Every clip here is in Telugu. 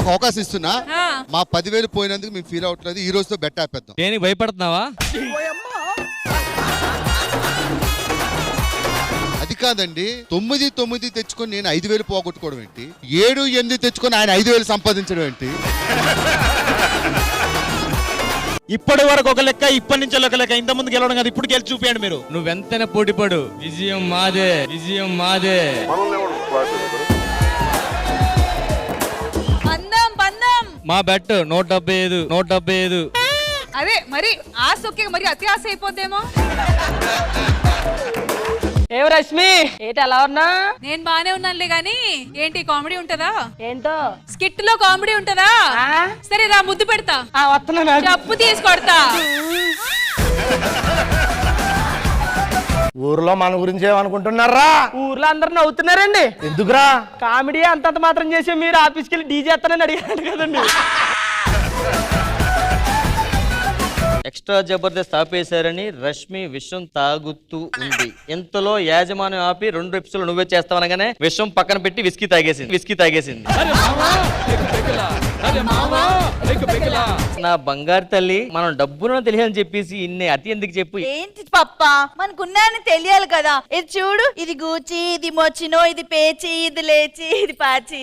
ఒక అవకాశం ఇస్తున్నా. మా 10,000 పోయినందుకు మేము ఫీల్ అవట్లేదు. ఈ రోజుతో బెట్ ఆపేద్దాం. దేనికి భయపడుతున్నావా? అది కాదండి, 9 తెచ్చుకొని నేను 5,000 పోగొట్టుకోవడం ఏంటి? 7, 8 తెచ్చుకొని ఆయన 5,000 సంపాదించడం ఏంటి? ఇప్పటి వరకు ఒక లెక్క, ఇప్పటి నుంచి ఒక లెక్క. ఇంత ముందు గెలవడం కదా, ఇప్పుడు గెలిచి చూపించండి మీరు. నువ్వెంతైనా పోటీ పడు, విజయం మాదే, విజయం మాదే. మా బెట్ 175. అదే మరి ఆశ ఒకే, మరి అతి ఆశ అయిపోద్దేమో. ఏ రష్మి ఏంటి అలా ఉన్నా? నేను బానే ఉన్నానులే గాని ఏంటి కామెడీ ఉంటదా? ఏంటో స్కిట్ లో కామెడీ ఉంటదా? సరే రా, ముద్దు పెడతా. వస్తున్నా, చెప్పు తీసుకొడతా. ఊర్లో మన గురించి ఏమనుకుంటున్నారా? ఊర్లో అందరు నవ్వుతున్నారండి. ఎందుకురా? కామెడీ అంతంత మాత్రం చేసి మీరు ఆఫీస్కి వెళ్ళి డీజే ఎత్తానని అడిగారు కదండి. ఎక్స్ట్రా జబర్దస్త్ ఆపేశారని రష్మి విషం తాగుతూ ఉంది. ఎంతలో యాజమాన్యం ఆపి 2 ఎపిసోడ్లు నువ్వే చేస్తావనగానే విషం పక్కన పెట్టి విస్కీ తాగేసింది. నా బంగారు తల్లి, మనం డబ్బును తెలియాలని చెప్పేసి ఇన్ని అతి ఎందుకు చెప్పు. ఏంటి పప్ప, మనకున్నాయని తెలియాలి కదా. ఇది చూడు, ఇది గూచి, ఇది మొచ్చినో, ఇది పేచి, ఇది లేచి, ఇది పాచి.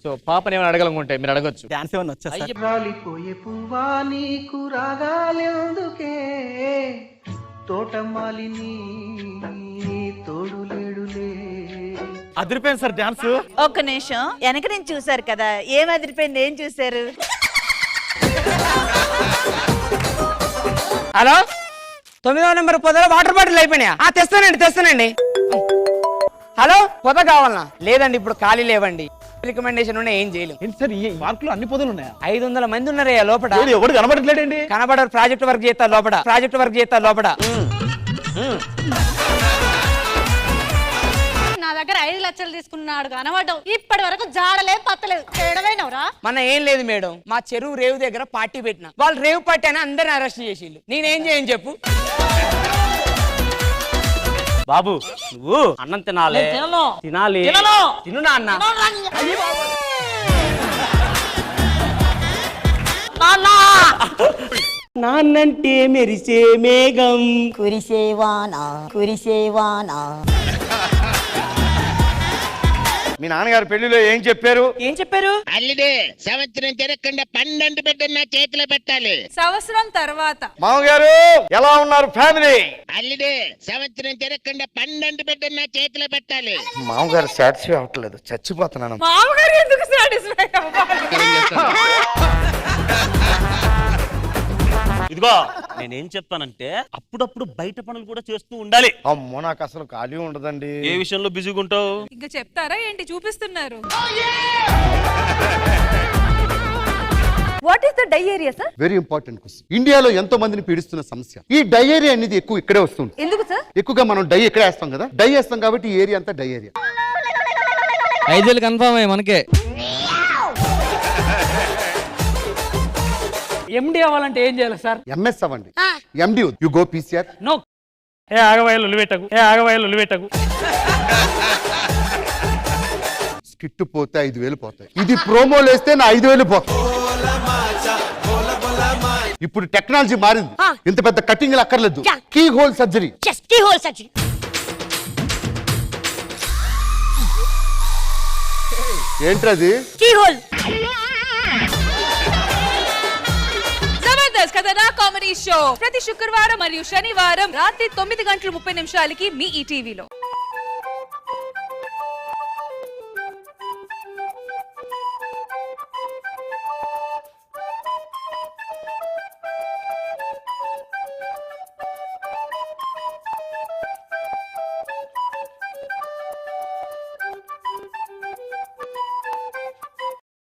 సో పాపని ఏమైనా అడగలనుకుంటే మీరు అడగొచ్చు. డాన్స్ ఏమన్నా వచ్చా? రాలిపోయే పువ్వా నీకు రాగాలెందుకే, తోటమాలిని తోడు లేడులే. అదిరిపోయింది సార్ డాన్స్. ఒక్క నిమిషం, వెనక నేను చూసారు కదా, ఏం అదిరిపోయింది? ఏం చూసారు? హలో, 9వ నెంబర్ పొదలో వాటర్ బాటిల్ అయిపోయినాయా? తెస్తానండి. హలో, పొద కావాలనా? లేదండి, ఇప్పుడు ఖాళీ లేవండి. రికమెండేషన్ ఉన్నా ఏం చేయలేం సార్. ఈ పార్క్ లో అన్ని పొదలు ఉన్నాయా? 500 మంది ఉన్నారయ్యా లోపల. ఎవరు కనబడట్లేదండి? కనబడరు. ప్రాజెక్ట్ వర్క్ చేస్తారు లోపల. నా దగ్గర 5 లక్షలు తీసుకున్నాడు కనబడ్డం. ఇప్పటి వరకు జాడలేదు, పత్తలేదు. ఏడవైనవరా? మన ఏం లేదు మేడం, మా చెరువు రేవు దగ్గర పార్టీ పెట్టిన వాళ్ళు రేవు పార్టీ అని అందరిని అరెస్ట్ చేసిళ్ళు. నేనేం చేయను చెప్పు. బాబు, నువ్వు అన్నం తినాలి. తిను నాన్న. నాన్నంటే మెరిసే మేఘం, కురిసేవానా. మీ నాన్నగారు పెళ్లిలో ఏం చెప్పారు? అల్లుడే, సంవత్సరం తిరగకుండా 12 బిడ్డలు నా చేతిలో పెట్టాలి. సంవత్సరం తర్వాత మామగారు ఎలా ఉన్నారు ఫ్యామిలీ? అల్లుడే, సంవత్సరం తిరగకుండా 12 బిడ్డలు నా చేతిలో పెట్టాలి. మామగారు సాటిస్ఫై అవ్వట్లేదు, చచ్చిపోతున్నాను. మామగారు ఎందుకు సాటిస్ఫై అవ్వాలి? ఇదిగో నేనేం చెప్తానంటే, అప్పుడప్పుడు బయట పనులు కూడా చేస్తూ ఉండాలి. అమ్మో, నాకు అసలు ఖాళీ ఉండదండి. ఏ విషయంలో బిజీగా ఉంటావు? ఇంకా చెప్తారా ఏంటి? చూపిస్తున్నారు. What is the diarrhoea sir? Very important question. ఇండియాలో ఎంతో మందిని పీడిస్తున్న సమస్య ఈ డయేరియా అనేది. ఎక్కువ ఇక్కడే వస్తుంది. ఎందుకు సార్? ఎక్కువగా మనం డై ఇక్కడే వేస్తాం కదా, డై వేస్తాం కాబట్టి ఈ ఏరియా అంతా డయేరియా. 5,000 కన్ఫర్మ్ అయ్యి మనకే. ఎండి అవ్వాలంటే ఏం చేయాలి సార్? ఎంఎస్ అవ్వండి. ఎండి యు గో పీసీఆర్. నో. ఆగవాయలు పెట్టకు. స్కిట్ పోతే 5,000 పోతాయి. ఇది ప్రోమోలు వేస్తే నా 5,000 పోతాయి. ఇప్పుడు టెక్నాలజీ మారింది. ఇంత పెద్ద కటింగ్ అక్కర్లేదు. Keyhole surgery. ఏంటది? జబర్దస్త్ కథనా కామెడీ షో ప్రతి శుక్రవారం మరియు శనివారం రాత్రి 9:30 మీ ఈటీవీలో.